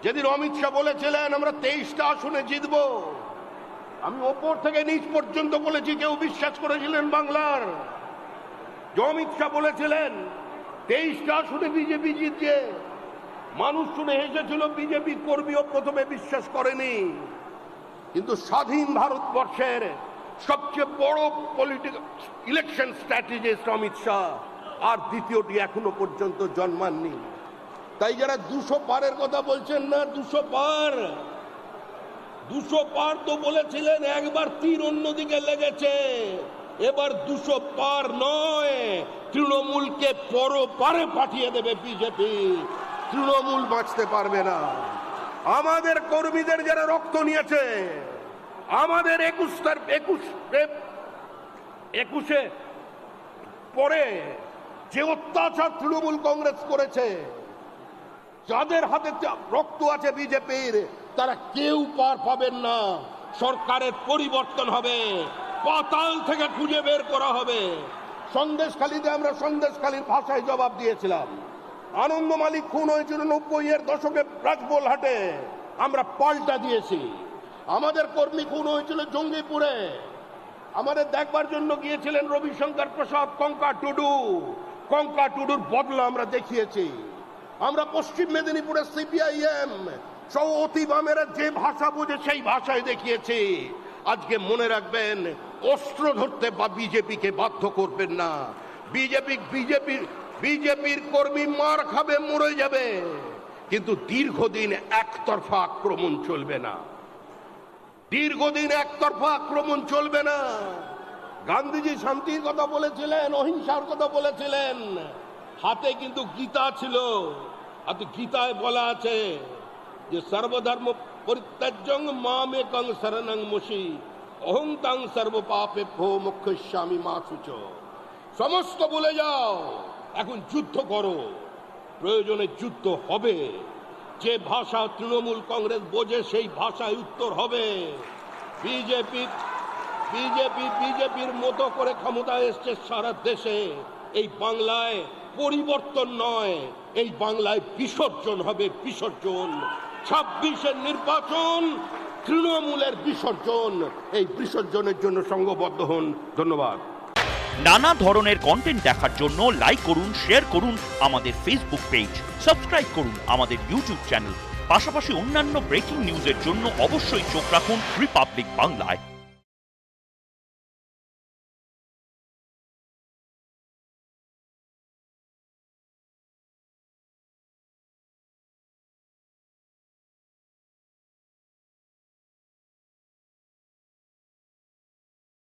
যেদিন অমিত শাহ বলেছিলেন আমরা 23টা আসনে জিতব, আমি ওপর থেকে নিচ পর্যন্ত বলেছি, কেউ বিশ্বাস করেছিলেন বাংলার? যে অমিত শাহ বলেছিলেন 23টা আসনে বিজেপি জিতছে, মানুষ শুনে হেসেছিল, বিজেপি কর্মীও প্রথমে বিশ্বাস করেনি। কিন্তু স্বাধীন ভারতবর্ষের সবচেয়ে বড় political election strategist Amit Shah, আর দ্বিতীয়টি এখনো পর্যন্ত জন্মাননি। তাই যারা 200 পারের কথা বলছেন না, 200 পার তো বলেছিলেন, একবার তীর অন্যদিকে লেগেছে, এবার 200 পার নয়, তৃণমূলকে পরপারে পাঠিয়ে দেবে বিজেপি। তৃণমূল বাঁচতে পারবে না। আমাদের কর্মীদের যারা রক্ত নিয়েছে, আমাদের 21 পরে যে অত্যাচার তৃণমূল কংগ্রেস করেছে, যাদের হাতে রক্ত আছে বিজেপির, তারা কেউ পার পাবেন না। সরকারের পরিবর্তন হবে, পাতাল থেকে খুঁজে বের করা হবে। সন্দেশখালীতে আমরা সন্দেশখালীর ভাষায় জবাব দিয়েছিলাম। আনন্দ মালিক খুন হয়েছিল 90-এর দশকে রাজবোলহাটে, আমরা পাল্টা দিয়েছি। আমাদের কর্মী খুন হয়েছিল জঙ্গিপুরে, আমাদের দেখবার জন্য গিয়েছিলেন রবিশঙ্কর প্রসাদ, কঙ্কা টুডুর বদলা আমরা দেখিয়েছি। আমরা পশ্চিম মেদিনীপুরে সিপিআইএম সহ অতি বামেরা যে ভাষা বোঝে সেই ভাষায় দেখিয়েছি। আজকে মনে রাখবেন, অস্ত্র ধরতে বা বিজেপিকে বাধ্য করবেন না। বিজেপির কর্মী মার খাবে, মরে যাবে, কিন্তু দীর্ঘদিন একতরফা আক্রমণ চলবে না। গান্ধীজি শান্তির কথা বলেছিলেন, অহিংসার কথা বলেছিলেন, হাতে কিন্তু গীতা ছিল। আর গীতায় বলা আছে যে সর্বধর্ম পরিত্যাজ্যং মামেকং শরণং মুষি অহং তাং সর্ব পাপেভ্যো মোক্ষয়িষ্যামি মা শুচো। সমস্ত ভুলে যাও, এখন যুদ্ধ করো। প্রয়োজনে যুদ্ধ হবে। যে ভাষা তৃণমূল কংগ্রেস বোঝে সেই ভাষায় উত্তর হবে। বিজেপির মতো করে ক্ষমতায় এসছে সারা দেশে। এই বাংলায় পরিবর্তন নয়, এই বাংলায় বিসর্জন হবে, বিসর্জন। 26-এর নির্বাচন তৃণমূলের বিসর্জন। এই বিসর্জনের জন্য সংঘবদ্ধ হন। ধন্যবাদ। নানা ধরনের কন্টেন্ট দেখার জন্য লাইক করুন, শেয়ার করুন আমাদের ফেসবুক পেজ, সাবস্ক্রাইব করুন আমাদের ইউটিউব চ্যানেল। পাশাপাশি অন্যান্য ব্রেকিং নিউজের জন্য অবশ্যই চোখ রাখুন রিপাবলিক বাংলায়।